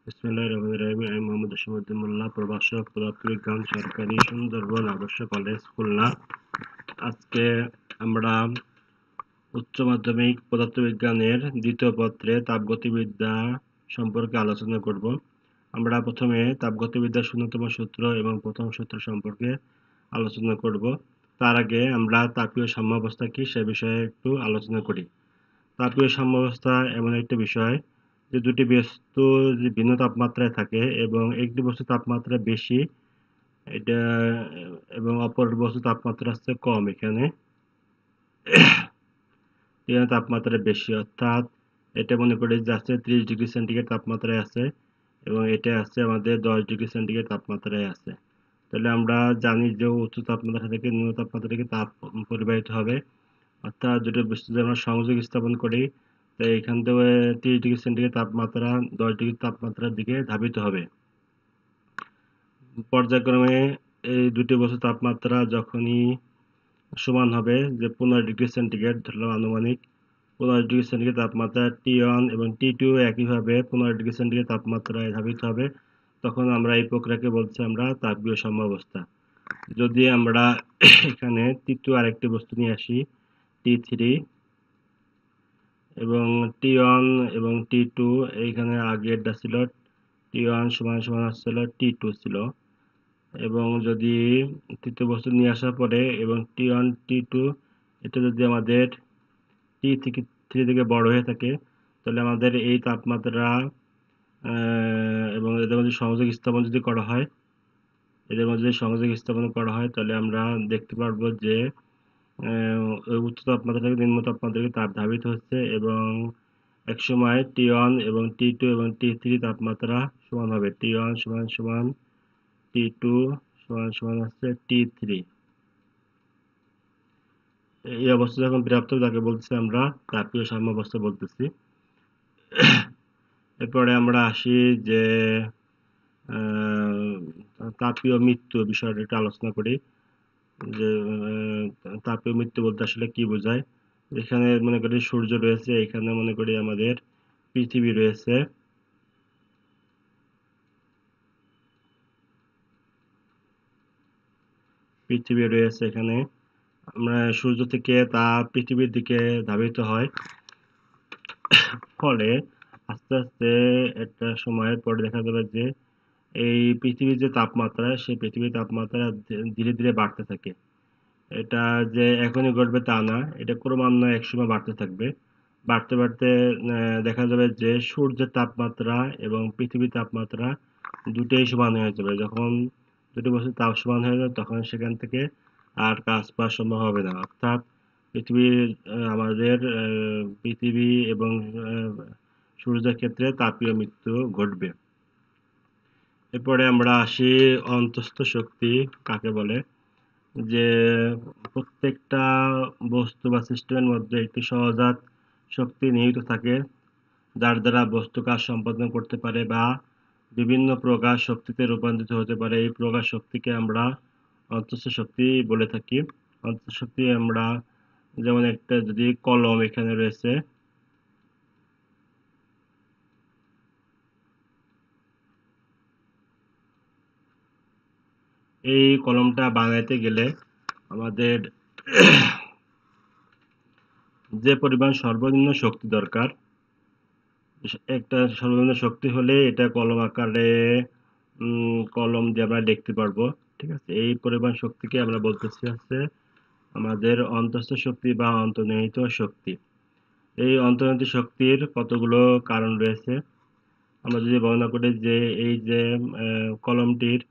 বিসমিল্লাহির রহমানির রহিম। আমি মোহাম্মদ জসিমউদ্দিন মোল্লা, প্রভাষক, পদার্থবিজ্ঞান, সরকারি সুন্দরবন আদর্শ কলেজ, খুলনা। আজকে আমরা উচ্চ মাধ্যমিক পদার্থবিজ্ঞানের দ্বিতীয় পত্রে তাপগতিবিদ্যা সম্পর্কে আলোচনা করব। আমরা প্রথমে তাপগতিবিদ্যার শূন্যতম সূত্র এবং প্রথম সূত্র সম্পর্কে আলোচনা করব। তার আগে আমরা তাপীয় সাম্যাবস্থা কি সে বিষয়ে একটু আলোচনা করি। তাপীয় সাম্যাবস্থা এমন একটা বিষয় যে দুটি বস্তু যে ভিন্ন তাপমাত্রায় থাকে এবং একটি বস্তু তাপমাত্রা বেশি এটা এবং অপর বস্তু তাপমাত্রা হচ্ছে কম। এখানে তাপমাত্রা বেশি, অর্থাৎ এটা মনে করি যে আছে 30 ডিগ্রি সেন্টিগ্রেড তাপমাত্রায় আছে এবং এটা আছে আমাদের 10 ডিগ্রি সেন্টিগ্রেড তাপমাত্রায় আছে। তাহলে আমরা জানি যে উচ্চ তাপমাত্রা থেকে নিম্ন তাপমাত্রা থেকে তাপ পরিবাহিত হবে, অর্থাৎ দুটো বস্তু যদি আমরা সংযোগ স্থাপন করি তো এখান থেকে 30 ডিগ্রি সেন্টিগ্রেড তাপমাত্রা 10 ডিগ্রি তাপমাত্রার দিকে ধাবিত হবে। পর্যায়ক্রমে এই দুটি বস্তুর তাপমাত্রা যখনই সমান হবে, যে 15 ডিগ্রি সেন্টিগ্রেড ধরলাম আনুমানিক, 15 ডিগ্রি সেন্টিগ্রেড তাপমাত্রা T1 এবং T2 একইভাবে 15 ডিগ্রি সেন্টিগ্রেড তাপমাত্রায় ধাবিত হবে, তখন আমরা এই প্রক্রিয়াকে বলছি আমরা তাপীয় সাম্যাবস্থা। যদি আমরা এখানে তৃতীয় আরেকটি বস্তু নিয়ে আসি T3 এবং T1 এবং T2, এইখানে আগেরটা ছিল T1 সমান সমান আসছিল T2 ছিল, এবং যদি তৃতীয় বস্তু নিয়ে আসার পরে এবং T1 T2 এটা যদি আমাদের T3 থেকে বড় হয়ে থাকে, তাহলে আমাদের এই তাপমাত্রা এবং এদের মধ্যে সংযোগ স্থাপন যদি করা হয়, তাহলে আমরা দেখতে পারবো যে উচ্চ তাপমাত্রা থেকে নিম্ন তাপমাত্রাকে তাপ ধাবিত হচ্ছে এবং একসময় T1 এবং T2 এবং T3 তাপমাত্রা সমান হবে। T1 সমান সমান T2 সমান সমান হচ্ছে T3। এই অবস্থা যখন প্রাপ্ত হবে তাকে বলতেছি আমরা তাপীয় সাম্যাবস্থা বলতেছি। এরপরে আমরা আসি যে তাপীয় মৃত্যু বিষয়টা একটু আলোচনা করি, যে তাপীয় মৃত্যু বলতে আসলে কি বোঝায়। এখানে মনে করি সূর্য রয়েছে, এখানে মনে করি আমাদের পৃথিবী রয়েছে, এখানে আমরা সূর্য থেকে তাপ পৃথিবীর দিকে ধাবিত হয়, ফলে আস্তে আস্তে একটা সময়ের পরে দেখা যাবে যে এই পৃথিবীর যে তাপমাত্রা, সেই পৃথিবীর তাপমাত্রা ধীরে ধীরে বাড়তে থাকে। এটা যে এখনই ঘটবে তা না, এটা ক্রমান্বয়ে একসময় বাড়তে থাকবে। বাড়তে বাড়তে দেখা যাবে যে সূর্যের তাপমাত্রা এবং পৃথিবীর তাপমাত্রা দুটোই সমান হয়ে যাবে। যখন দুটো বস্তুর তাপ সমান হয়ে যাবে তখন সেখান থেকে আর কাজ পাওয়া সম্ভব হবে না, অর্থাৎ আমাদের পৃথিবী এবং সূর্যের ক্ষেত্রে তাপীয় মৃত্যু ঘটবে। এরপরে আমরা আসি অন্তঃস্থ শক্তি কাকে বলে। যে প্রত্যেকটা বস্তু বা সিস্টেমের মধ্যে একটি সহজাত শক্তি নিহিত থাকে, যার দ্বারা বস্তু কাজ সম্পাদন করতে পারে বা বিভিন্ন প্রকার শক্তিতে রূপান্তরিত হতে পারে। এই প্রকার শক্তিকে আমরা অন্তঃস্থ শক্তি বলে থাকি। অন্তঃস্থ শক্তি আমরা যেমন একটা যদি কলম এখানে রয়েছে, এই কলমটা বানাইতে গেলে আমাদের যে পরিমাণ সর্বনিম্ন শক্তি দরকার, একটা সর্বনিম্ন শক্তি হলে এটা কলম আকারে কলম দিয়ে আমরা লিখতে পারবো। ঠিক আছে, এই পরিমাণ শক্তিকে আমরা বলতেছি হচ্ছে আমাদের অন্তঃস্থ শক্তি বা অন্তর্নিহিত শক্তি। এই অন্তর্নিহিত শক্তির কতগুলো কারণ রয়েছে। আমরা যদি বর্ণনা করি যে এই যে কলমটির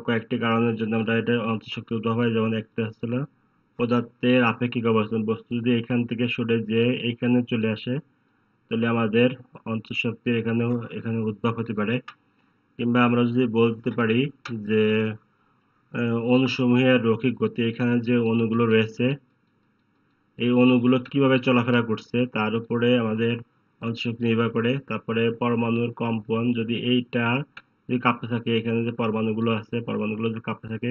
কয়েকটি কারণের জন্য আমরা এটা অন্তঃশক্তি উদ্ভব হয়। যেমন একটা হচ্ছিল পদার্থের আপেক্ষিক অবস্থান, বস্তু যদি এখান থেকে সরে যে এইখানে চলে আসে তাহলে আমাদের অন্তঃশক্তির এখানে উদ্ভব হতে পারে। কিংবা আমরা যদি বলতে পারি যে অণুসমূহের রৈখিক গতি, এখানে যে অণুগুলো রয়েছে এই অণুগুলো কিভাবে চলাফেরা করছে তার উপরে আমাদের অন্তঃশক্তি নির্ভর করে। তারপরে পরমাণুর কম্পন, যদি এইটা যদি কাঁপতে থাকে, এখানে যে পরমাণুগুলো আছে পরমাণুগুলো যদি কাঁপতে থাকে,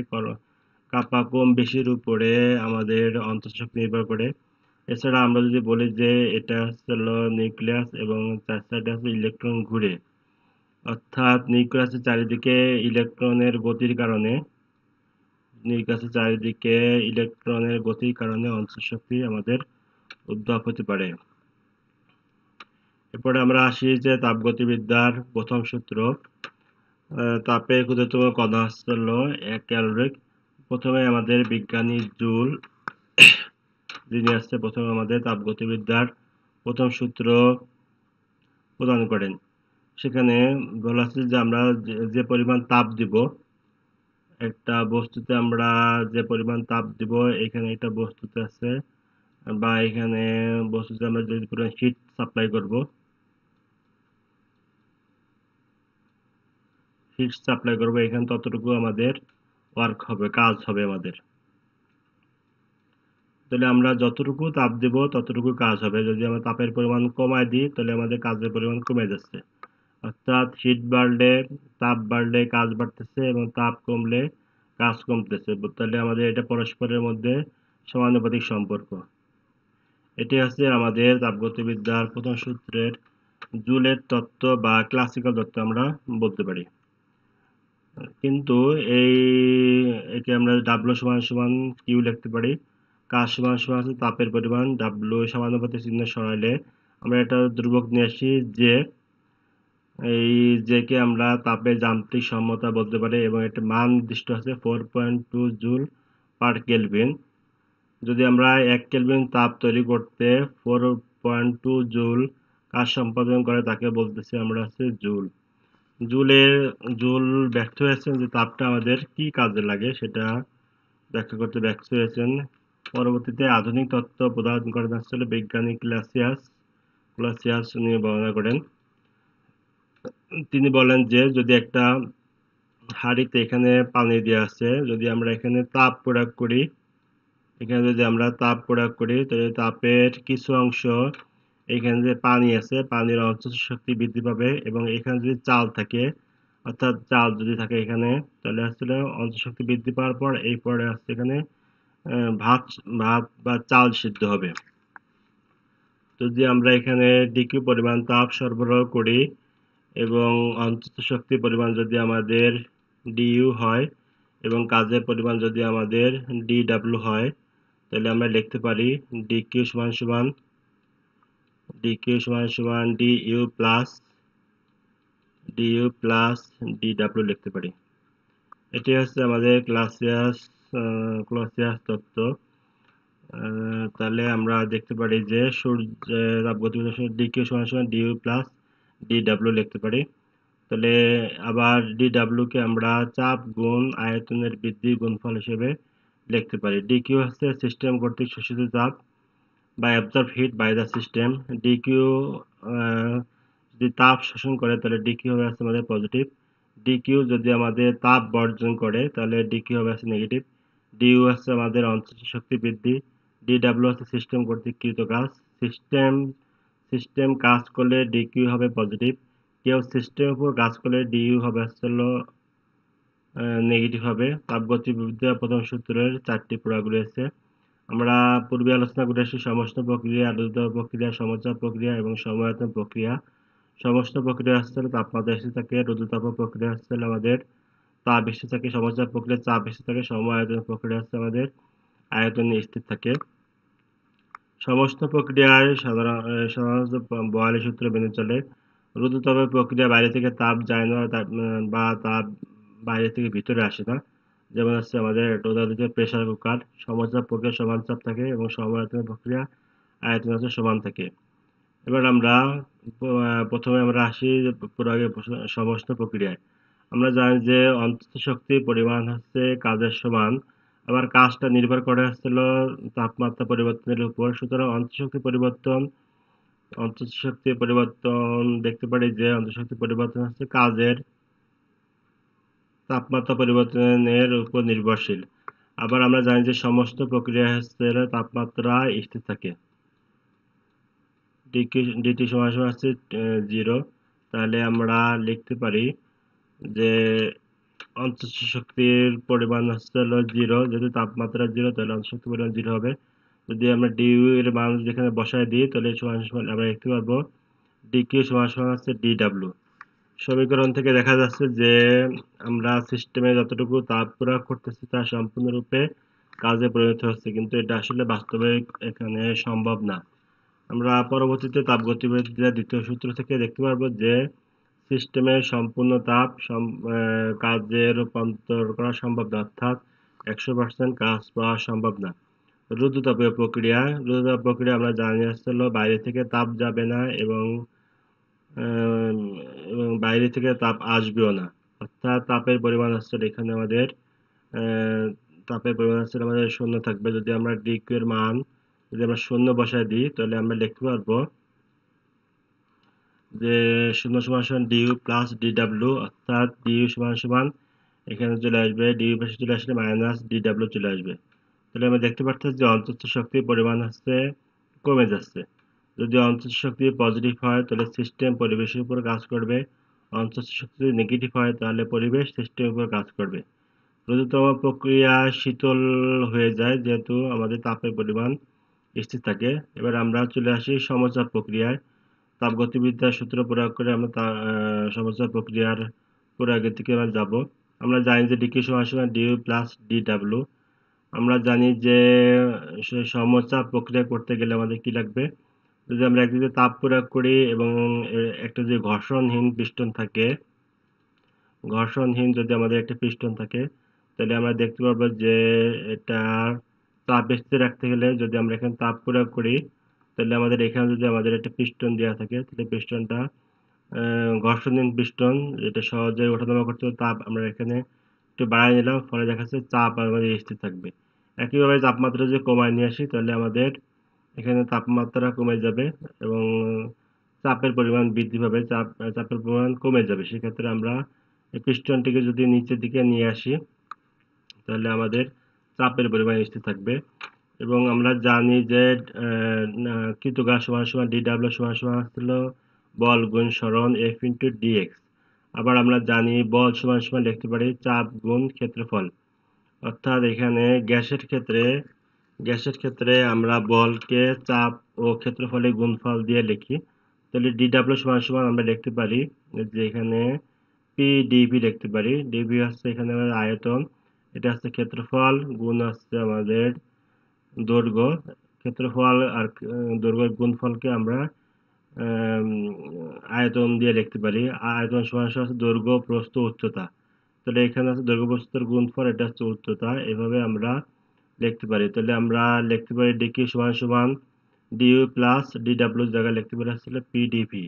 কাঁপা কম বেশির উপরে আমাদের অন্তঃশক্তি নির্ভর করে। এছাড়া আমরা যদি বলি যে এটা হচ্ছে নিউক্লিয়াস এবং চার সাইডে আছে ইলেকট্রন ঘুরে, অর্থাৎ নিউক্লিয়াসের চারিদিকে ইলেকট্রনের গতির কারণে অন্তঃশক্তি আমাদের উদ্ভব হতে পারে। এরপরে আমরা আসি যে তাপগতিবিদ্যার প্রথম সূত্র। তাপের ক্ষুদ্রতম কণা হলো 1 ক্যালোরি। প্রথমে আমাদের বিজ্ঞানী জুল, যিনি প্রথমে আমাদের তাপগতিবিদ্যার প্রথম সূত্র প্রদান করেন। সেখানে বলা আছে যে আমরা যে পরিমাণ তাপ দিব, একটা বস্তুতে আমরা যে পরিমাণ তাপ দিব, এখানে একটা বস্তুতে আছে, বা এখানে বস্তুতে আমরা যে পরিমাণ হিট সাপ্লাই করব, এখানে ততটুকু আমাদের ওয়ার্ক হবে, কাজ হবে আমাদের। তাহলে আমরা যতটুকু তাপ দেব ততটুকু কাজ হবে। যদি আমরা তাপের পরিমাণ কমায় দিই তাহলে আমাদের কাজের পরিমাণ কমে যাচ্ছে। অর্থাৎ হিট বাড়লে, তাপ বাড়লে কাজ বাড়তেছে এবং তাপ কমলে কাজ কমতেছে। তাহলে আমাদের এটা পরস্পরের মধ্যে সমানুপাতিক সম্পর্ক। এটি হচ্ছে আমাদের তাপগতিবিদ্যার প্রথম সূত্রের জুলের তত্ত্ব বা ক্লাসিক্যাল তত্ত্ব আমরা বলতে পারি। কিন্তু একে আমরা W সমান সমান কিউ লিখতে পারি। কাজ সমান সমান হচ্ছে তাপের পরিমাণ, W সমানুপাতিক চিহ্ন সরাইলে আমরা এটা ধ্রুবক নিয়ে আসি যে, এই যেকে আমরা তাপের যান্ত্রিক সম্যতা বলতে পারি এবং এর মান নির্দিষ্ট আছে 4.2 জুল পার কেলভিন। যদি আমরা 1 কেলভিন তাপ তৈরি করতে 4.2 জুল কাজ সম্পাদন করে তাকে বলতেছি আমরা জুল। জুল ব্যর্থ হয়েছেন যে তাপটা আমাদের কি কাজে লাগে সেটা ব্যাখ্যা করতে ব্যর্থ হয়েছেন। পরবর্তীতে আধুনিক তত্ত্ব প্রদান করেন আসলে বিজ্ঞানী ক্লাসিয়াস উনি বর্ণনা করেন। তিনি বলেন যে যদি একটা হাঁড়িতে এখানে পানি দেওয়া আছে, যদি আমরা এখানে তাপ প্রয়োগ করি, তাহলে তাপের কিছু অংশ এখানে যে পানি আছে, পানির শক্তি বৃদ্ধি পাবে, এবং এখানে যদি চাল থাকে, অর্থাৎ চাল যদি থাকে এখানে, তাহলে আসলে শক্তি বৃদ্ধি পাওয়ার পর এরপরে এখানে ভাত ভাত বা চাল সিদ্ধ হবে। যদি আমরা এখানে ডিকিউ পরিমাণ তাপ সরবরাহ করি এবং শক্তি পরিমাণ যদি আমাদের ডিইউ হয় এবং কাজের পরিমাণ যদি আমাদের ডিডব্লিউ হয়, তাহলে আমরা লিখতে পারি ডিকিউ সমান ডিইউ প্লাস ডিডব্লিউ লিখতে পারি। এটি হচ্ছে আমাদের ক্লাসিয়াস তত্ত্ব। তাহলে আমরা দেখতে পারি যে সূর্যের তাপগতিবিদ্যা ডিকিউ সমান ডিইউ প্লাস ডিডব্লিউ লিখতে পারি। তাহলে আবার ডিডব্লিউ কে আমরা চাপ গুণ আয়তনের বৃদ্ধি গুণফল হিসেবে লিখতে পারি। ডিকিউ হচ্ছে সিস্টেম কর্তৃক শোষিত চাপ বা absorb heat by the system. D Q যদি তাপ শোষণ করে তাহলে ডিকিউ হবে আমাদের পজিটিভ। ডিকিউ যদি আমাদের তাপ বর্জন করে তাহলে ডিকিউ হবে নেগেটিভ। ডিইউ হচ্ছে আমাদের শক্তি বৃদ্ধি। ডিডব্লিউ হচ্ছে সিস্টেম কর্তৃক কৃত কাজ। সিস্টেম কাজ করলে ডিকিউ হবে পজিটিভ। কেউ সিস্টেমের উপর কাজ করলে ডিইউ হবে নেগেটিভ হবে। তাপগতিবিদ্যা প্রথম সূত্রের 4টি প্রয়োগ রয়েছে। আমরা পূর্বে আলোচনা করে এসেছি সমস্ত প্রক্রিয়া, আদ্রতাপ প্রক্রিয়া, সমচাপ প্রক্রিয়া এবং সমআয়তন প্রক্রিয়া। সমস্ত প্রক্রিয়া হচ্ছে তাপমাত্রা বেশি থাকে, রুদ্রতাপ প্রক্রিয়া হচ্ছে আমাদের তাপ বেশি থাকে, সমচাপ প্রক্রিয়া চাপ বেশি থাকে, সমআয়তন প্রক্রিয়া হচ্ছে আমাদের আয়তন স্থির থাকে। সমস্ত প্রক্রিয়ায় সাধারণত বয়লের সূত্র মেনে চলে। রুদ্রতাপের প্রক্রিয়া বাইরে থেকে তাপ যায় না, বা তাপ বাইরে থেকে ভিতরে আসে না। যেমন হচ্ছে আমাদের উদাহরণ প্রেসার কুকার। সমচাপ প্রক্রিয়া সমান চাপ থাকে এবং সমআয়তন প্রক্রিয়া আয়তন হচ্ছে সমান থাকে। এবার আমরা প্রথমে আমরা আসি সমস্ত প্রক্রিয়ায়। আমরা জানি যে শক্তির পরিমাণ হচ্ছে কাজের সমান, আবার কাজটা নির্ভর করে হচ্ছিল তাপমাত্রা পরিবর্তনের উপর। সুতরাং শক্তি পরিবর্তন দেখতে পারি যে শক্তি পরিবর্তন হচ্ছে কাজের তাপমাত্রা পরিবর্তনের উপর নির্ভরশীল। আবার আমরা জানি যে সমস্ত প্রক্রিয়া হচ্ছে তাপমাত্রা স্থির থাকে। ডিটি সমান হচ্ছে 0। তাহলে আমরা লিখতে পারি যে শক্তির পরিমাণ হচ্ছে 0। যদি তাপমাত্রা 0 তাহলে শক্তির পরিমাণ 0 হবে। যদি আমরা ডিইউ এর মান যেখানে বসায় দিই তাহলে আমরা লিখতে পারবো ডিকিউ সমান হচ্ছে ডিডব্লিউ। সমীকরণ থেকে দেখা যাচ্ছে যে আমরা সিস্টেমে যতটুকু তাপ প্রয়োগ করতেছি তা সম্পূর্ণরূপে কাজে পরিণত হচ্ছে, কিন্তু এটা আসলে বাস্তবে এখানে সম্ভব না। আমরা পরবর্তীতে তাপগতিবিদ্যার দ্বিতীয় সূত্র থেকে দেখতে পারবো যে সিস্টেমের সম্পূর্ণ তাপ কাজে রূপান্তর করা সম্ভব না, অর্থাৎ 100% কাজ পাওয়া সম্ভব না। রুদ্ধতাপীয় প্রক্রিয়া আমরা জানি হলো বাইরে থেকে তাপ যাবে না আহ, এবং বাইরে থেকে তাপ আসবেও না, অর্থাৎ তাপের পরিমাণ হচ্ছে এখানে আমাদের আহ, তাপের পরিমাণ হচ্ছে আমাদের শূন্য থাকবে। যদি আমরা ডিকিউ এর মান যদি আমরা শূন্য বসায় দিই তাহলে আমরা লিখতে পারবো যে শূন্য সমান সমান ডিইউ প্লাস ডিডাব্লিউ, অর্থাৎ ডিইউ সমান সমান এখানে চলে আসবে, ডিইউ পাশে চলে আসলে মাইনাস ডিডাব্লিউ চলে আসবে। তাহলে আমরা দেখতে পাচ্ছি যে অন্তঃস্থ শক্তির পরিমাণ হচ্ছে কমে যাচ্ছে। যদি অন্তঃস্থ শক্তি পজিটিভ হয় তাহলে সিস্টেম পরিবেশের উপর কাজ করবে, অন্তঃস্থ শক্তি যদি নেগেটিভ হয় তাহলে পরিবেশ সিস্টেমের উপর কাজ করবে। দ্রুততম প্রক্রিয়া শীতল হয়ে যায় যেহেতু আমাদের তাপের পরিমাণ স্থির থাকে। এবার আমরা চলে আসি সমচাপ প্রক্রিয়ায়। তাপগতিবিদ্যার সূত্র প্রয়োগ করে আমরা সমচাপ প্রক্রিয়ার প্রয়োগের দিকে আমরা যাব। আমরা জানি যে ডিকিউ সমান সমান ডিইউ প্লাস ডিডাব্লিউ। আমরা জানি যে সমচাপ প্রক্রিয়া করতে গেলে আমাদের কি লাগবে, যদি আমরা একদিকে তাপ প্রয়োগ করি এবং একটা যে ঘর্ষণহীন পিস্টন থাকে, ঘর্ষণহীন যদি আমাদের একটা পিস্টন থাকে তাহলে আমরা দেখতে পারবো যে এটার চাপ স্থির রাখতে গেলে যদি আমরা এখানে তাপ প্রয়োগ করি তাহলে আমাদের এখানে যদি আমাদের একটা পিস্টন দেওয়া থাকে তাহলে পিস্টনটা ঘর্ষণহীন পিস্টন, যেটা সহজে ওঠানামা করতে হবে, তাপ আমরা এখানে একটু বাড়ায় নিলাম, ফলে দেখা যাচ্ছে চাপ আমাদের স্থির থাকবে। একইভাবে তাপমাত্রা যদি কমায় নিয়ে আসি তাহলে আমাদের এখানে তাপমাত্রা কমে যাবে এবং চাপের পরিমাণ বৃদ্ধি পাবে, চাপের পরিমাণ কমে যাবে। সেক্ষেত্রে আমরা এই পিস্টনটিকে যদি নিচের দিকে নিয়ে আসি তাহলে আমাদের চাপের পরিমাণ স্থির থাকবে। এবং আমরা জানি যে কৃতকাজ সমান সমান ডিডাব্লিউ সমান সমান হলো বল গুণ সরণ এফ ইন্টু ডিএক্স। আবার আমরা জানি বল সমান সমান লিখতে পারি চাপ গুণ ক্ষেত্রফল, অর্থাৎ এখানে গ্যাসের ক্ষেত্রে আমরা বলকে চাপ ও ক্ষেত্রফলের গুণফল দিয়ে লিখি। তাহলে ডিডাব্লিউ সমান সমান আমরা লিখতে পারি যে এখানে পি ডিভি লিখতে পারি। ডিভি হচ্ছে এখানে আমাদের আয়তন, এটা হচ্ছে ক্ষেত্রফল গুণ হচ্ছে আমাদের দৈর্ঘ্য। ক্ষেত্রফল আর দৈর্ঘ্যের গুণফলকে আমরা আম, আয়তন দিয়ে লিখতে পারি। আয়তন সমান সমান হচ্ছে দৈর্ঘ্য প্রস্থ উচ্চতা। তাহলে এখানে আছে দৈর্ঘ্য প্রস্থের গুণফল, এটা হচ্ছে উচ্চতা। এভাবে আমরা লিখতে পারি। তাহলে আমরা লিখতে পারি ডিকিউ সমান সমান ডিইউ প্লাস ডিডাব্লিউ জায়গায় লিখতে পারি আসলে পিডিভি।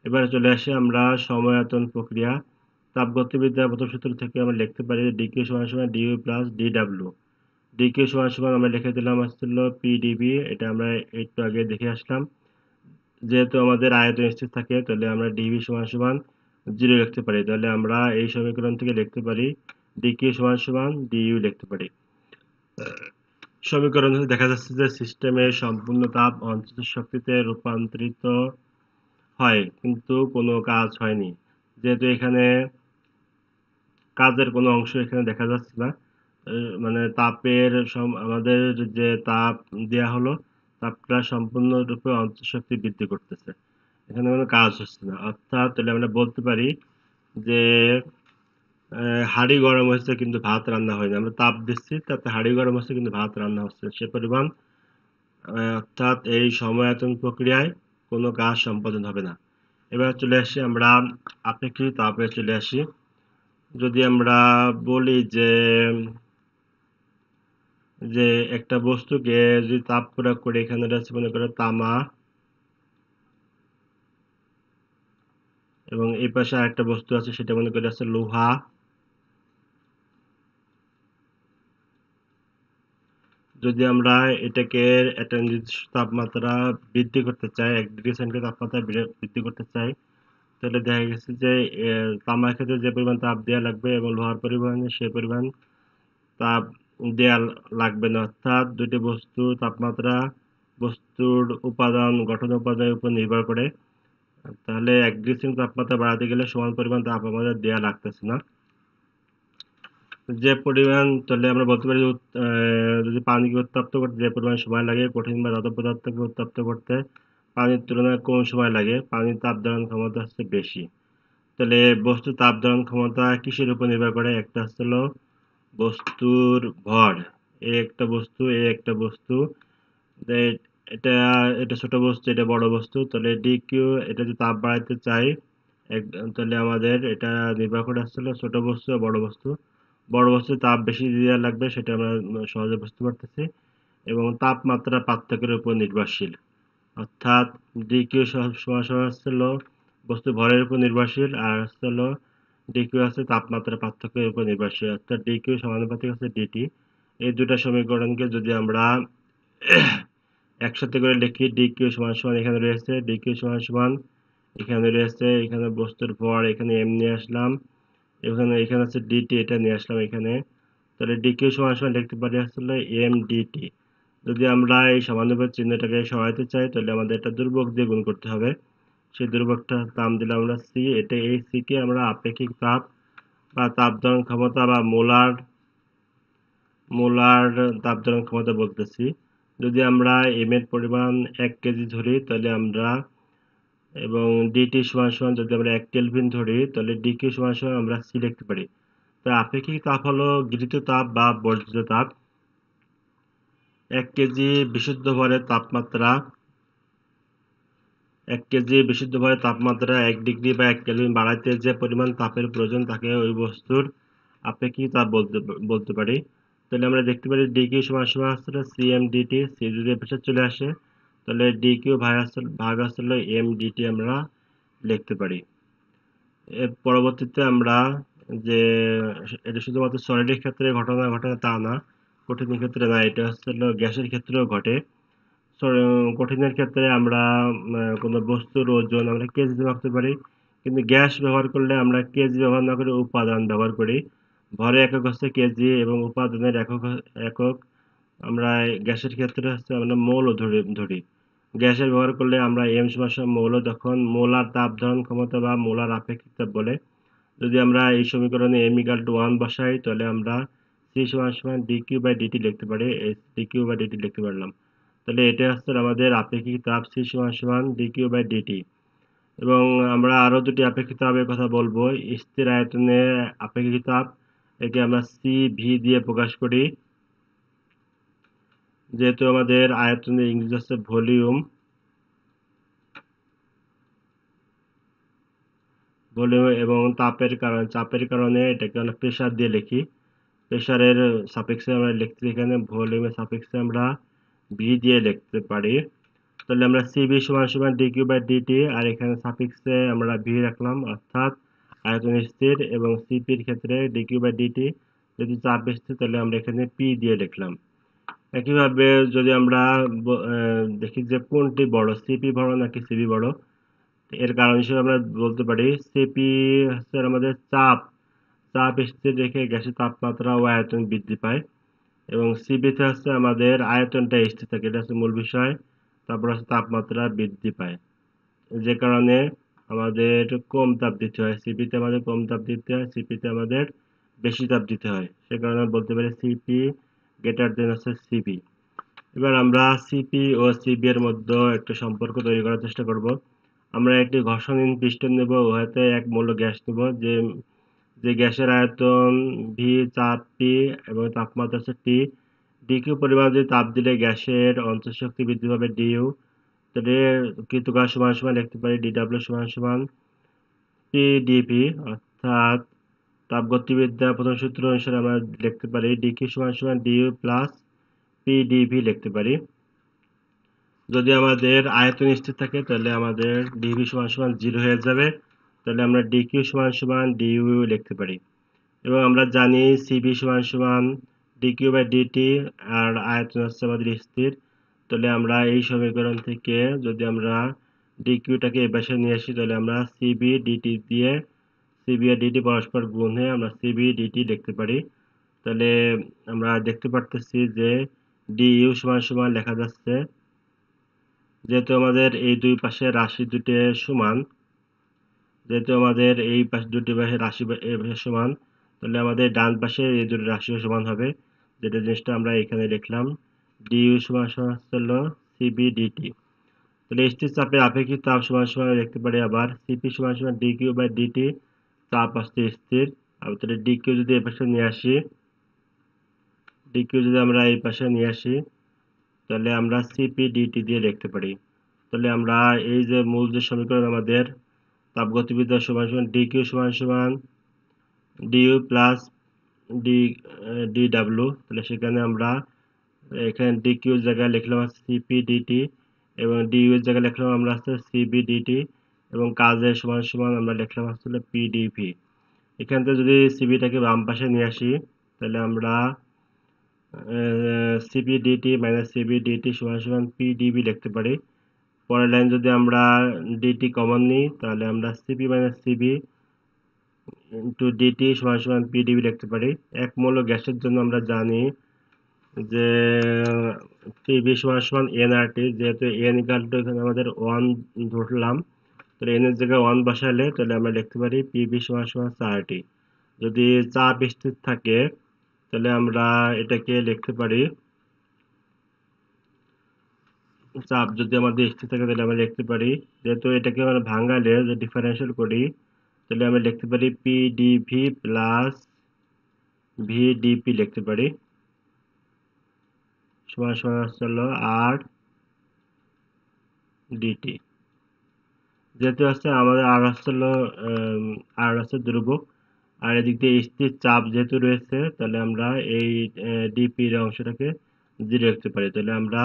এবারে চলে আসি আমরা সময়আয়তন প্রক্রিয়া। তাপগতিবিদ্যার প্রথম সূত্র থেকে আমরা লিখতে পারি ডিকিউ সমান সমান ডিইউ প্লাস ডিডাব্লিউ। ডিকিউ সমান সমান আমরা লিখে দিলাম আসছিল পিডিভি, এটা আমরা একটু আগে দেখে আসলাম। যেহেতু আমাদের আয়তন স্থির থাকে তাহলে আমরা ডিভি সমান সমান 0 লিখতে পারি। তাহলে আমরা এই সমীকরণ থেকে লিখতে পারি ডিকিউ সমান সমান ডিইউ লিখতে পারি। সমীকরণ থেকে দেখা যাচ্ছে যে সিস্টেমের সম্পূর্ণ তাপ অন্তত শক্তিতে রূপান্তরিত হয় কিন্তু কোনো কাজ হয়নি, যেহেতু এখানে কাজের কোনো অংশ এখানে দেখা যাচ্ছে না। মানে আমাদের যে তাপ দেয়া হলো তাপটা সম্পূর্ণরূপে অন্তঃশক্তি বৃদ্ধি করতেছে, এখানে কোনো কাজ হচ্ছে না। অর্থাৎ তাহলে আমরা বলতে পারি যে হাঁড়ি গরম হচ্ছে কিন্তু ভাত রান্না হয়নি, আমরা তাপ দিচ্ছি তাতে হাঁড়ি গরম হচ্ছে কিন্তু ভাত রান্না হচ্ছে সে পরিমাণ। অর্থাৎ এই সময়আয়তন প্রক্রিয়ায় কোনো কাজ সম্পাদন হবে না। এবার চলে আসি আমরা আপেক্ষিক তাপে চলে আসি। যদি আমরা বলি যে একটা বস্তুকে যদি তাপ প্রয়োগ করে, এখানে রয়েছে মনে করো তামা এবং এই পাশে আরেকটা বস্তু আছে সেটা মনে করে আছে লোহা। যদি আমরা এটাকে একটা নির্দিষ্ট তাপমাত্রা বৃদ্ধি করতে চাই, 1 ডিগ্রি সেন্টিগ্রেড তাপমাত্রা বৃদ্ধি করতে চাই, তাহলে দেখা গেছে যে তামার ক্ষেত্রে যে পরিমাণ তাপ দেওয়া লাগবে এবং লোহার পরিমাণে সে পরিমাণ তাপ দেওয়া লাগবে না। অর্থাৎ দুটি বস্তুর গঠন উপাদানের উপর নির্ভর করে। তাহলে 1 ডিগ্রি সেন্টিগ্রেড তাপমাত্রা বাড়াতে গেলে সমান পরিমাণ তাপ আমাদের দেওয়া লাগতেছে না। তাহলে আমরা বলতে পারি যদি পানিকে উত্তপ্ত করতে যে পরিমাণ সময় লাগে কঠিন বা ধাতব পদার্থকে উত্তপ্ত করতে পানির তুলনায় কম সময় লাগে, পানির তাপ ধারণ ক্ষমতা হচ্ছে বেশি। তাহলে বস্তুর তাপ ধারণ ক্ষমতা কিসের উপর নির্ভর করে? একটা হচ্ছিল বস্তুর ভর, এ একটা বস্তু, এ একটা বস্তু, যে- এটা এটা ছোট বস্তু, এটা বড় বস্তু, তাহলে ডি কিউ, এটা যদি তাপ বাড়াইতে চাই তাহলে আমাদের এটা নির্ভর করে আসছিল ছোট বস্তু আর বড় বস্তু। বড় বস্তু তাপ বেশি দেওয়া লাগবে, সেটা আমরা সহজে বুঝতে পারতেছি, এবং তাপমাত্রা পার্থক্যের উপর নির্ভরশীল। অর্থাৎ ডিকিউ সমান সমান হচ্ছিল বস্তু ভরের উপর নির্ভরশীল, আর হচ্ছিল ডিকিউ আছে তাপমাত্রা পার্থক্যের উপর নির্ভরশীল, অর্থাৎ ডিকিউ সমানুপাতিক হচ্ছে ডিটি। এই দুটা সমীকরণকে যদি আমরা একসাথে করে লিখি, ডিকিউ সমান সমান এখানে রয়েছে ডিকিউ সমান সমান, এখানে রয়েছে, এখানে বস্তুর ভর, এখানে এম নিয়ে আসলাম, এখানে এখানে হচ্ছে ডিটি, এটা নিয়ে আসলাম এখানে। তাহলে ডিকিউ সমান সমান লিখতে পারি আসলে এম ডিটি। যদি আমরা এই সমানুপাতিক চিহ্নটাকে সরাইতে চাই তাহলে আমাদের একটা ধ্রুবক দিয়ে গুণ করতে হবে। সেই ধ্রুবকটার নাম দিলাম আমরা সি। এটা এই সি কে আমরা আপেক্ষিক তাপ বা তাপ ধারণ ক্ষমতা বা মোলার মোলার তাপ ধারণ ক্ষমতা বলতেছি। যদি আমরা এম এর পরিমাণ 1 কেজি ধরি তাহলে আমরা, এবং ডিটি সমান সমান যদি আমরা 1 কেলভিন ধরি তাহলে ডিকিউ সমান সমান আমরা সি লিখতে পারি। তো আপেক্ষিক তাপ হলো গৃহীত তাপ বা বর্জিত তাপ। 1 কেজি বিশুদ্ধ ভরের তাপমাত্রা 1 কেজি বিশুদ্ধ ভরের তাপমাত্রা 1 ডিগ্রি বা 1 কেলভিন বাড়াইতে যে পরিমাণ তাপের প্রয়োজন তাকে ওই বস্তুর আপেক্ষিক তাপ বলতে পারি। তাহলে আমরা দেখতে পারি ডিকিউ সমান সমান হচ্ছে সিএম ডিটি, সি যদি এর পাশে চলে আসে তাহলে ডিকিউ ভাগ আসলে এম ডিটি আমরা লিখতে পারি। এর পরবর্তীতে আমরা যে, এটা শুধুমাত্র সলিডের ক্ষেত্রে ঘটনা ঘটে তা না, কঠিনের ক্ষেত্রে না, এটা হচ্ছে গ্যাসের ক্ষেত্রেও ঘটে। কঠিনের ক্ষেত্রে আমরা কোনো বস্তুর ওজন আমরা কেজিতে মাপতে পারি, কিন্তু গ্যাস ব্যবহার করলে আমরা কেজি ব্যবহার না করে উপাদান ব্যবহার করি। ভরের একক হচ্ছে কেজি এবং উপাদানের একক আমরা গ্যাসের ক্ষেত্রে হচ্ছে আমরা মৌল ধরি। গ্যাসের ব্যবহার করলে আমরা এম সমান সমান মৌল, তখন মোলার তাপ ধারণ ক্ষমতা বা মোলার আপেক্ষিক তাপ বলে। যদি আমরা এই সমীকরণে এম ইকাল টু 1 বসাই তাহলে আমরা সি সমান সমান ডিকিউ বাই ডিটি লিখতে পারি, ডিকিউ বাই ডিটি লিখতে পারলাম। তাহলে এটা হচ্ছে আমাদের আপেক্ষিক তাপ সি সমান সমান ডিকিউ বাই ডিটি। এবং আমরা আরো দুটি আপেক্ষিক তাপের কথা বলবো। স্থির আয়তনে আপেক্ষিক তাপ, একে আমরা সি ভি দিয়ে প্রকাশ করি। যেহেতু আমাদের আয়তনের ইংরেজি হচ্ছে ভলিউম, এবং চাপের কারণে এটাকে আমরা প্রেসার দিয়ে লিখি। প্রেসারের সাপেক্ষে আমরা লিখতে, এখানে ভলিউমের সাপেক্ষে আমরা ভি দিয়ে লিখতে পারি। তাহলে আমরা সিবি সমান সমান ডিকিউ বাই ডিটি, আর এখানে সাফিক্সে আমরা ভি রাখলাম, অর্থাৎ আয়তন স্থির, এবং সিপির ক্ষেত্রে ডিকিউ বাই ডিটি যদি চাপ স্থির তাহলে আমরা এখানে পি দিয়ে লিখলাম। একইভাবে যদি আমরা দেখি যে কোনটি বড়, সিপি বড় নাকি সিবি বড়, এর কারণ হিসেবে আমরা বলতে পারি সিপি হচ্ছে আমাদের চাপ স্থির রেখে গ্যাসের তাপমাত্রা ও আয়তন বৃদ্ধি পায়, এবং সিবিতে হচ্ছে আমাদের আয়তনটা স্থির থাকে, এটা হচ্ছে মূল বিষয়। তারপর হচ্ছে তাপমাত্রা বৃদ্ধি পায়, যে কারণে আমাদের কম তাপ দিতে হয়। সিপিতে আমাদের কম তাপ দিতে হয়, সিপিতে আমাদের বেশি তাপ দিতে হয়, সে কারণে আমরা বলতে পারি সিপি গ্রেটার দেন হচ্ছে সিপি। এবার আমরা সিপি ও সিবি এর মধ্যে একটা সম্পর্ক তৈরি করার চেষ্টা করব। আমরা একটি ঘর্ষণহীন পিস্টন নেব, উহাতে এক মৌল গ্যাস নেব, যে যে গ্যাসের আয়তন ভি, চাপ পি এবং তাপমাত্রা হচ্ছে টি। ডিকিউ পরিমাণ যদি তাপ দিলে গ্যাসের অন্তঃশক্তি বৃদ্ধি পাবে ডিইউ। তাহলে কৃতকাজ সমান সমান লিখতে পারি ডিডব্লিউ সমান সমান পিডিপি, অর্থাৎ তাপগতিবিদ্যা প্রথম সূত্র অনুসারে আমরা লিখতে পারি ডিকিউ সমান সমান ডিইউ প্লাস পিডিভি লিখতে পারি। যদি আমাদের আয়তন স্থির থাকে তাহলে আমাদের ডিভি সমান সমান 0 হয়ে যাবে, তাহলে আমরা ডিকিউ সমান সমান ডিইউ লিখতে পারি। এবং আমরা জানি সিবি সমান সমান ডিকিউ বাই ডিটি, আর আয়তন হচ্ছে আমাদের স্থির। তাহলে আমরা এই সমীকরণ থেকে যদি আমরা ডিকিউটাকে এই পাশে নিয়ে আসি তাহলে আমরা সিবি ডিটি দিয়ে, সিবি আর ডিটি পরস্পর গুণ হয়ে আমরা সিবি ডিটি লিখতে পারি। তাহলে আমরা দেখতে পারতেছি যে ডিইউ সমান সমান লেখা যাচ্ছে, যেহেতু আমাদের এই দুই পাশে রাশি দুটি সমান, যেহেতু আমাদের এই পাশে দুটি পাশে রাশি এই পাশে সমান, তাহলে আমাদের ডান পাশে এই দুটি রাশিও সমান হবে, যেটা জিনিসটা আমরা এখানে লিখলাম ডিইউ সমান সমান হলো সিবি ডিটি। তাহলে স্থির চাপে আপেক্ষিক তাপ সমান সমান লিখতে পারি আবার সিপি সমান সমান ডিকিউ বাই ডিটি, চাপ আসছে স্থির। আর তাহলে ডিকিউ যদি এই পাশে নিয়ে আসি, ডিকিউ যদি আমরা এই পাশে নিয়ে আসি, তাহলে আমরা সিপি ডিটি দিয়ে লিখতে পারি। তাহলে আমরা এই যে মূল যে সমীকরণ আমাদের তাপগতিবিদ্যা সমান সমান ডিকিউ সমান সমান ডিইউ প্লাস ডি ডিডাব্লিউ, তাহলে সেখানে আমরা এখানে ডিকিউ এর জায়গায় লিখলাম হচ্ছে সিপি ডিটি এবং ডিইউ এর জায়গায় লিখলাম আমরা হচ্ছে সিবি ডিটি এবং কাজের সমান সমান আমরা লিখলাম হচ্ছে পিডিভি। এখান থেকে যদি সিবিটাকে বাম পাশে নিয়ে আসি, তাহলে আমরা CP DT minus CV DT সমান সমান পিডিবি লিখতে পারি। পরের লাইন যদি আমরা ডিটি কমন নিই, তাহলে আমরা CP minus CV into DT সমান সমান পিডিবি লিখতে পারি। এক মৌল গ্যাসের জন্য আমরা জানি যে পিবি সমান সমান এনআরটি, যেহেতু এন ইকাল টু এখানে আমাদের 1 ধরলাম, তাহলে এন এর জায়গায় 1 বসালে তাহলে আমরা লিখতে পারি পিবি সমান সমান 4টি। যদি চাপ স্থির থাকে তাহলে আমরা এটাকে লিখতে পারি, চাপ যদি আমাদের স্থির থাকে তাহলে আমরা লিখতে পারি, যেহেতু এটাকে আমরা ভাঙালে যে ডিফারেন্সিয়াল করি, তাহলে আমরা লিখতে পারি পিডিভি প্লাস ভিডিপি লিখতে পারি সমান সমান হলো আর ডিটি। যেহেতু হচ্ছে আমাদের আর হচ্ছিল আর হচ্ছে ধ্রুবক, আর এদিক দিয়ে স্থির চাপ যেহেতু রয়েছে, তাহলে আমরা এই ডিপি এর অংশটাকে 0 রাখতে পারি। তাহলে আমরা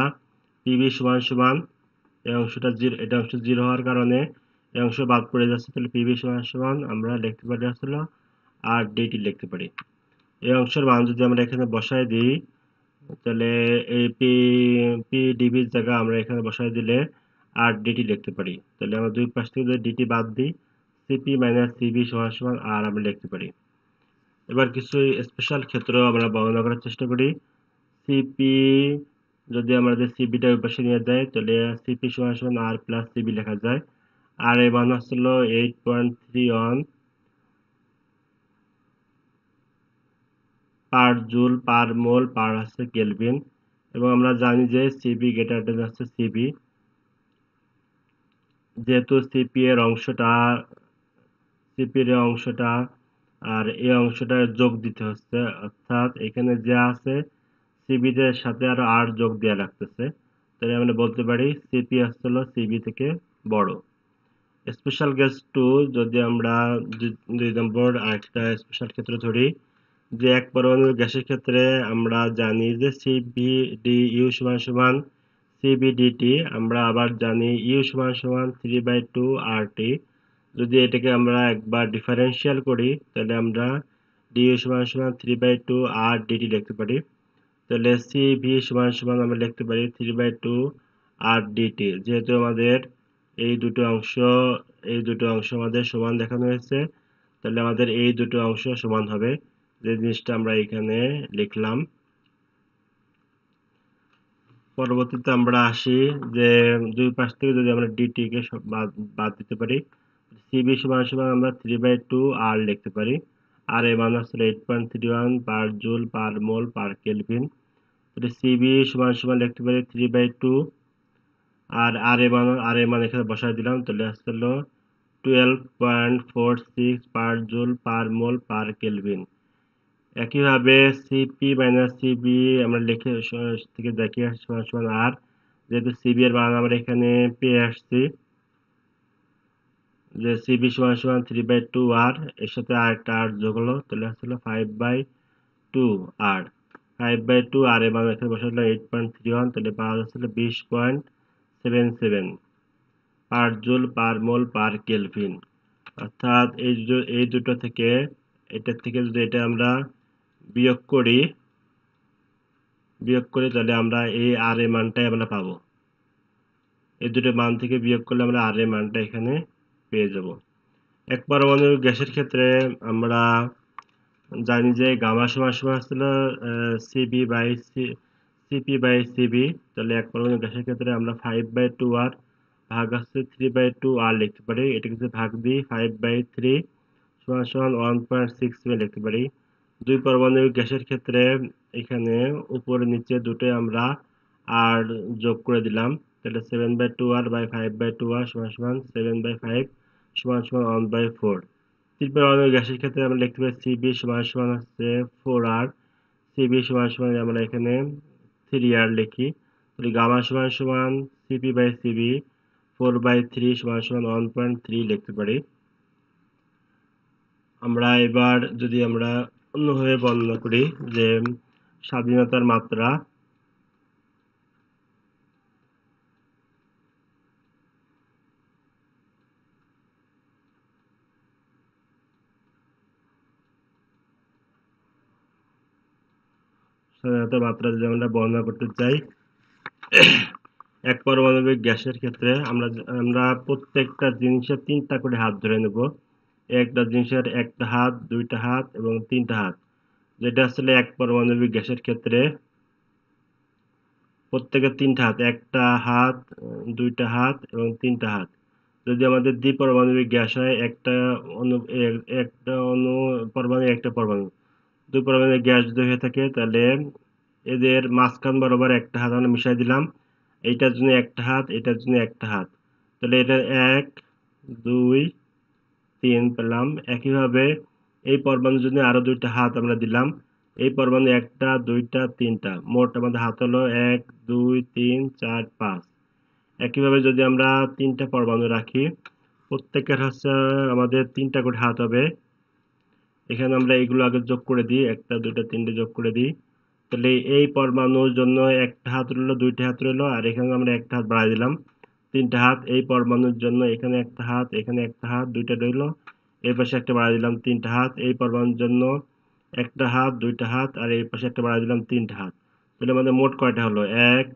পিবি সমান সমান এই অংশটা 0, এটা অংশ 0 হওয়ার কারণে এই অংশ বাদ পড়ে যাচ্ছে, তাহলে পিবি সমান সমান আমরা লিখতে পারি আসলে আর ডিটি লিখতে পারি। এই অংশের মান যদি আমরা এখানে বসায় দিই, তাহলে এই পিডিবির জায়গা আমরা এখানে বসায় দিলে আর ডিটি লিখতে পারি। তাহলে আমরা দুই পাশ থেকে যদি ডিটি বাদ দিই, সিপি মাইনাস সিবি সমান সমান আর আমরা লিখতে পারি। এবার কিছু স্পেশাল ক্ষেত্র আমরা বর্ণনা করার চেষ্টা করি। সিপি যদি আমাদের সিবিটা ওই পাশে নিয়ে যায়, তাহলে সিপি সমান সমান আর প্লাস সিবি লেখা যায়। আর এর মান হচ্ছিল 8.31 পার জুল পার মোল পার হচ্ছে কেলভিন। এবং আমরা জানি যে সিবি গ্রেটার দেন হচ্ছে সিবি, যেহেতু সিপি এর অংশটা আর এই অংশটা যোগ দিতে হচ্ছে, অর্থাৎ এখানে যা আছে সিবি এর সাথে আরো আর যোগ দেওয়া লাগতেছে, তাই আমরা বলতে পারি সিপি আসলে সিবি থেকে বড়। স্পেশাল গ্যাস 2 যদি আমরা 2 নম্বর আরেকটা স্পেশাল ক্ষেত্র ধরি, যে এক পরমাণু গ্যাসের ক্ষেত্রে আমরা জানি যে সিবিডিইউ সমান সমান সিবিডিটি, আমরা আবার জানি ইউ সমান সমান 3/2 আরটি। যদি এটাকে আমরা একবার ডিফারেন্সিয়াল করি, তাহলে আমরা ডিইউ সমান সমান 3/2 আর ডিটি লিখতে পারি। তাহলে সিভি সমান সমান আমরা লিখতে পারি 3/2 আর ডিটি। যেহেতু আমাদের এই দুটো অংশ এই দুটো অংশ আমাদের সমান দেখানো হয়েছে, তাহলে আমাদের এই দুটো অংশ সমান হবে, যে জিনিসটা আমরা এখানে লিখলাম। পরবর্তীতে আমরা আসি যে দুই পাশ থেকে যদি আমরা ডিটি কে বাদ দিতে পারি, সিবি সমান সমান আমরা 3/2 আর লিখতে পারি। আর এর মান হচ্ছে 8.31 পার জুল পার মোল পার কেলভিন। তাহলে সিবি সমান সমান লিখতে পারি 3/2 আর এর মান এখানে বসায় দিলাম, তাহলে আসছে হলো 12.46 পার জুল পার মোল পার কেলভিন। একইভাবে সিপি মাইনাস সিবি আমরা লিখে থেকে দেখি সমান সমান আর, যেহেতু সিবি এর মান আমরা এখানে পেয়ে আসছি যে সিবি সমান সমান 3/2 আর, এর সাথে আরেকটা আর যোগ হলো, তাহলে আসলে 5/2 আর। 5/2 আর এর মান এখানে বসালে 8.31, তাহলে পাওয়া যাচ্ছে 20.77 পার জুল পার মোল পার কেলভিন। অর্থাৎ এই দুটো থেকে, এটার থেকে যদি এটা আমরা বিয়োগ করি তাহলে আমরা এই আর এর মানটাই আমরা পাবো। এই দুটো মান থেকে বিয়োগ করলে আমরা আর এর মানটা এখানে পেয়ে যাব। এক পরমাণুর গ্যাসের ক্ষেত্রে আমরা জানি যে গামা সমান সমান ছিল সিপি বাই সিবি। তাহলে এক পরমাণু গ্যাসের ক্ষেত্রে আমরা 5/2 আর ভাগ আছে 3/2 আর লিখতে পারি। এটাকে যদি ভাগ দিই 5/3 সমান সমান 1.67 লিখতে পারি। দুই পরমাণু গ্যাসের ক্ষেত্রে এখানে উপরে নিচে দুটোই আমরা আর যোগ করে দিলাম, তাহলে 7/2 আর বাই 5/2 আর সমান সমান 7/5 সমান সমান 1/4। 3 পরমাণু গ্যাসের ক্ষেত্রে আমরা লিখতে পারি সিবি সমান সমান হচ্ছে 4r, সিবি সমান সমান আমরা এখানে 3r লিখি। তাহলে গামা সমান সমান সিপি বাই সিবি 4/3 সমান সমান 1.3 লিখতে পারি। আমরা এবার যদি আমরা অন্যভাবে বর্ণনা করি যে স্বাধীনতার মাত্রা, যদি আমরা বর্ণনা করতে চাই এক পারমাণবিক গ্যাসের ক্ষেত্রে আমরা আমরা প্রত্যেকটা জিনিসের 3টা করে হাত ধরে নেব। একটা জিনিসের একটা হাত, দুইটা হাত এবং তিনটা হাত। যেটা আসলে এক পারমাণবিক গ্যাসের ক্ষেত্রে প্রত্যেকের 3টা হাত, একটা হাত, দুইটা হাত এবং তিনটা হাত। যদি আমাদের দ্বিপারমাণবিক গ্যাস হয়, একটা অণু পরমাণু একটা পরমাণু, দুই পারমাণবিক গ্যাস যদি হয়ে থাকে তাহলে এদের মাঝখান বরাবর একটা হাত আমরা মিশাই দিলাম। এইটার জন্য একটা হাত, এটার জন্য একটা হাত, তাহলে এটা 1 2 3 পেলাম। একইভাবে এই পরমাণুর জন্য আরো দুইটা হাত আমরা দিলাম। এই পরমাণু একটা, দুইটা, তিনটা, মোট আমাদের হাত হলো 1 2 3 4 5। একইভাবে যদি আমরা 3টা পরমাণু রাখি, প্রত্যেকের হচ্ছে আমাদের 3টা করে হাত হবে। এখানে আমরা এইগুলো আগে যোগ করে দিই, একটা দুইটা তিনটে যোগ করে দিই। তাহলে এই পরমাণুর জন্য একটা হাত রইলো, দুইটা হাত রইলো, আর এখানে আমরা একটা হাত বাড়াই দিলাম, তিনটা হাত। এই পরমাণুর জন্য এখানে একটা হাত, এখানে একটা হাত, দুইটা রইলো, এই পাশে একটা বাড়াই দিলাম, তিনটা হাত। এই পরমাণুর জন্য একটা হাত, দুইটা হাত, আর এই পাশে একটা বাড়াই দিলাম, তিনটা হাত। তাহলে আমাদের মোট কয়টা হলো? 1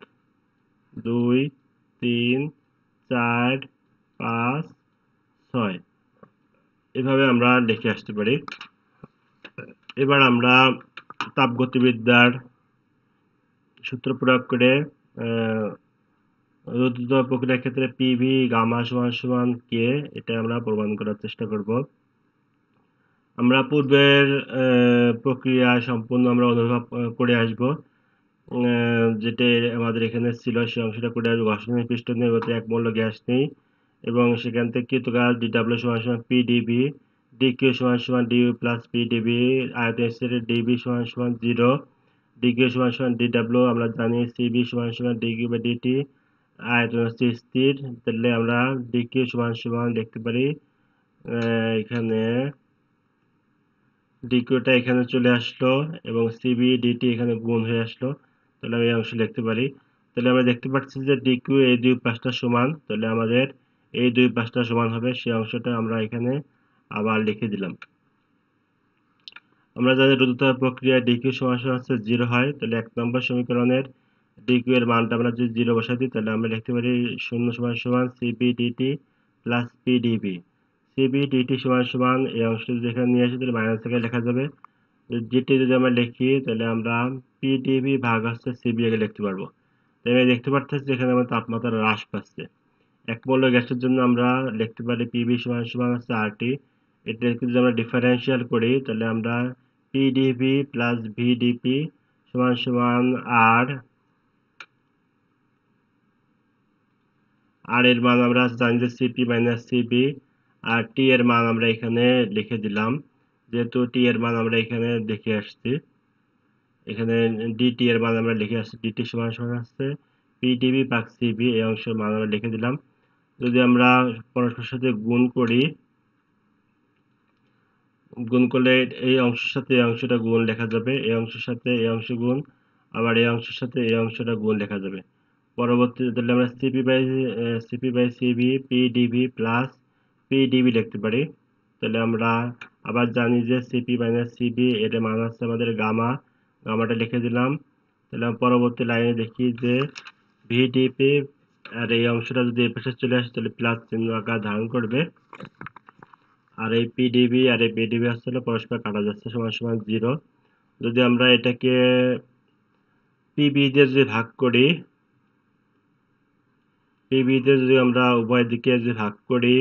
2 3 4 5 6। এভাবে আমরা লিখে আসতে পারি। এবার আমরা তাপগতিবিদ্যার সূত্র প্রয়োগ করে রোধ প্রক্রিয়ার ক্ষেত্রে পিভি গামা সমান সমান কে, এটা আমরা প্রমাণ করার চেষ্টা করব। আমরা পূর্বের প্রক্রিয়া সম্পূর্ণ আমরা অনুভব করে আসব। যেটা আমাদের এখানে ছিল সেই অংশটা করে আসবো। ঘর্ষণের পৃষ্ঠ নিয়ে এক মৌল গ্যাস নেই এবং সেখান থেকে কৃতকাজ ডিডব্লিউ সমান সমান পিডিবি, ডিকিউ সমান সমান ডিউ প্লাস পিডিবি, আয়তন ডিবি সমান সমান 0, ডিকিউ সমান সমান ডিডব্লিউ আমরা জানি, সিবি সমান সমান ডিকিউ বাই ডিটি, আয়তন হচ্ছে স্থির। তাহলে আমরা ডিকিউ সমান সমান লিখতে পারি এখানে ডিকিউটা এখানে চলে আসলো এবং সিবি ডিটি এখানে গুণ হয়ে আসলো। তাহলে আমি এই অংশ লিখতে পারি। তাহলে আমরা দেখতে পাচ্ছি যে ডিকিউ এই দুই পাশটা সমান, তাহলে আমাদের এই দুই পাশটা সমান হবে, সেই অংশটা আমরা এখানে আবার লিখে দিলাম। আমরা জানি রোধতাপ প্রক্রিয়ায় ডিকিউ সমান সমান হচ্ছে 0 হয়, তাহলে 1 নম্বর সমীকরণের ডিকিউ এর মানটা আমরা যদি 0 বসাই দিই তাহলে আমরা লিখতে পারি 0 সমান সমান CV DT plus PDV. CV DT সমান সমান এই অংশটা যদি এখানে নিয়ে আসি তাহলে মাইনাস থেকে লেখা যাবে। ডিটি যদি আমরা লিখি তাহলে আমরা পিডিবি ভাগ হচ্ছে সিবি আগে লিখতে পারবো। তাই আমি দেখতে পাচ্ছি এখানে আমার তাপমাত্রা হ্রাস পাচ্ছে। এক মৌল গ্যাসের জন্য আমরা লিখতে পারি পিবি সমান সমান হচ্ছে আরটি। এটাকে যদি আমরা ডিফারেন্সিয়াল করি তাহলে আমরা পিডিবি প্লাস ভিডিপি সমান সমান আর, আর এর মান আমরা জানি যে সিপি মাইনাস সিবি, আর টি এর মান আমরা এখানে লিখে দিলাম, যেহেতু টি এর মান আমরা এখানে দেখে আসছি। এখানে ডিটি এর মান আমরা লিখে আসছি, ডিটি সমান সমান আসছে পিডিবি ভাগ সিবি, এই অংশের মান আমরা লিখে দিলাম। যদি আমরা পরস্পরের সাথে গুণ করি, গুণ করলে এই অংশের সাথে এই অংশটা গুণ লেখা যাবে, এই অংশের সাথে এই অংশ গুণ, আবার এই অংশের সাথে এই অংশটা গুণ লেখা যাবে। পরবর্তীতে তাহলে আমরা CP by CV PDV plus PDV লিখতে পারি। তাহলে আমরা আবার জানি যে সিপি মাইনাস সিবি এর মান হচ্ছে আমাদের গামা, গামাটা লিখে দিলাম। তাহলে পরবর্তী লাইনে দেখি যে ভিডিপি, আর এই অংশটা যদি এই পাশে চলে আসে তাহলে প্লাস চিহ্ন আকার ধারণ করবে। আর এই পিডিবি আর এই পিডিবি আসলে পরস্পর কাটা যাচ্ছে, সমান সমান 0। যদি আমরা এটাকে পিবি দিয়ে যদি ভাগ করি, পিবি দিয়ে যদি আমরা উভয় দিকে যদি ভাগ করি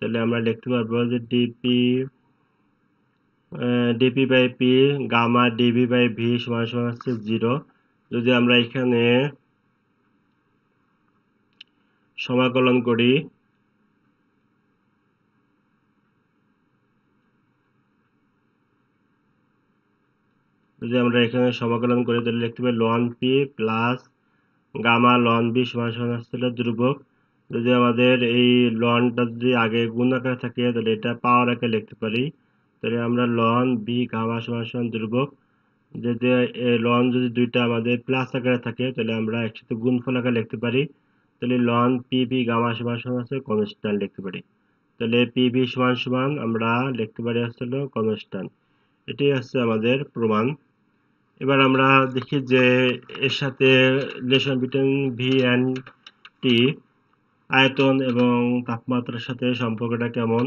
তাহলে আমরা লিখতে পারবো যে DP by P gamma DV by V সমান সমান হচ্ছে 0। যদি আমরা এখানে সমাকলন করি যদি আমরা এখানে সমাকলন করি তাহলে লিখতে পারি ln P plus gamma ln V সমান সমান আসছিল ধ্রুবক। যদি আমাদের এই লনটা যদি আগে গুণ আকারে থাকে তাহলে এটা পাওয়ার আকারে লিখতে পারি। তাহলে আমরা লন বি গামা সমান সমান ধ্রুবক, যদি লন যদি দুইটা আমাদের প্লাস আকারে থাকে তাহলে আমরা একসাথে গুণফল আকারে লিখতে পারি। তাহলে লন পি বি গামা সমান সমান আছে কনস্ট্যান্ট লিখতে পারি। তাহলে পি বি সমান সমান আমরা লিখতে পারি আসলে কনস্ট্যান্ট। এটাই হচ্ছে আমাদের প্রমাণ। এবার আমরা দেখি যে এর সাথে রিলেশন বিটুইন ভি এন্ড টি, আয়তন এবং তাপমাত্রার সাথে সম্পর্কটা কেমন।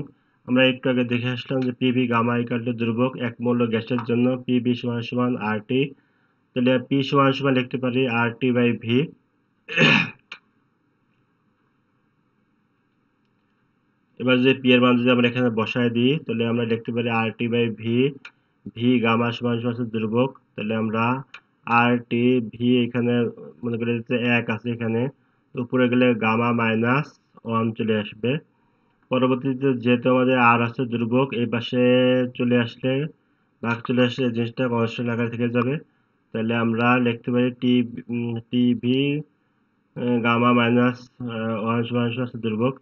আমরা একটু আগে দেখে আসলাম যে পিভি গামা ইকুয়াল টু ধ্রুবক এক মৌল গ্যাসের জন্য পিভি সমান সমান আরটি। তাহলে পি সমান সমান লিখতে পারি আরটি বাই ভি। এবার যে পি এর মান যদি আমরা এখানে বসায় দিই তাহলে আমরা লিখতে পারি RT by V, V gamma সমান সমান ধ্রুবক। তাহলে আমরা আরটি ভি এখানে মনে করি যে 1 আছে, এখানে উপরে গেলে গামা মাইনাস 1 চলে আসবে। পরবর্তীতে যেহেতু আমাদের আর আছে ধ্রুবক, এই পাশে চলে আসলে ভাগ চলে আসলে এই জিনিসটা কনস্ট্যান্ট আকারে থেকে যাবে। তাহলে আমরা লিখতে পারি টি ভি গামা মাইনাস 1 সমান সমান ধ্রুবক।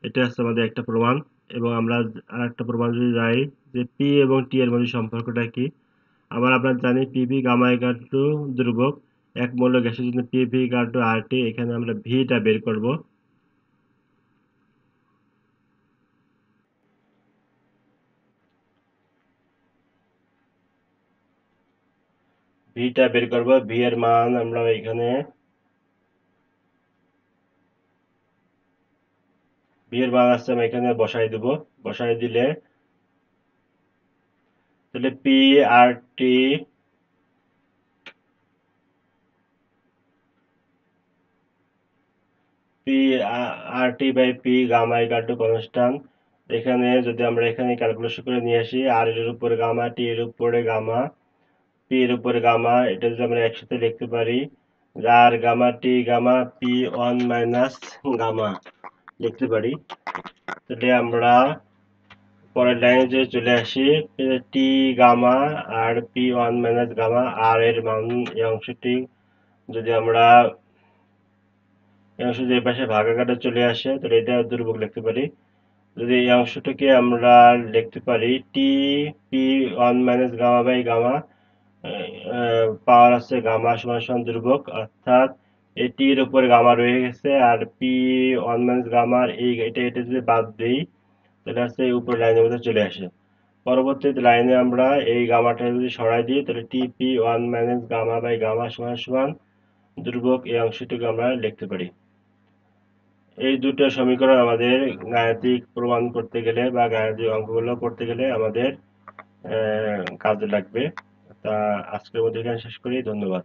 এটা হচ্ছে আমাদের একটা প্রমাণ। এবং আমরা আর একটা প্রমাণ যদি যাই যে পি এবং টি এর মধ্যে সম্পর্কটা কি। আবার আমরা জানি পিভি গামা ইকুয়াল টু ধ্রুবক এক মৌল গ্যাসের জন্য পিভি ইকুয়াল টু আরটি। এখানে আমরা ভিটা বের করব। ভিটা বের করব, ভি এর মান আমরা এখানে ভি এর মান আছে আমরা এখানে বসাই দেব। বসাই দিলে তাহলে P R T P R T by P gamma equal to constant. এখানে যদি আমরা এখানে ক্যালকুলেশন করে নিয়ে আসি আর এর উপরে গামা, টি এর উপরে গামা, পি এর উপরে গামা, এটা যদি আমরা একসাথে লিখতে পারি আর gamma T gamma P 1 minus gamma লিখতে পারি। তাহলে আমরা পরের লাইনে যদি চলে আসি টি গামা আর পি 1 মাইনাস গামা আর এর মান এই অংশটি যদি আমরা এই অংশ যে পাশে ভাগাকারে চলে আসে তাহলে এটা ধ্রুবক লিখতে পারি। যদি এই অংশটাকে আমরা লিখতে পারি T P 1 minus gamma by gamma, power আছে গামা সমান সমান ধ্রুবক, অর্থাৎ এই টি এর উপরে গামা রয়ে গেছে আর পি 1 মাইনাস গামার এই এটা যদি বাদ দিই তাহলে হচ্ছে এই উপরে লাইনের মধ্যে চলে আসে। পরবর্তী লাইনে আমরা এই গামাটা যদি সরাই দিই তাহলে T P 1 minus gamma by gamma সমান সমান ধ্রুবক এই অংশটুকু আমরা লিখতে পারি। এই দুটো সমীকরণ আমাদের গাণিতিক প্রমাণ করতে গেলে বা গাণিতিক অঙ্কগুলো করতে গেলে আমাদের কাজে লাগবে। তা আজকের মধ্যে এখানে শেষ করি। ধন্যবাদ।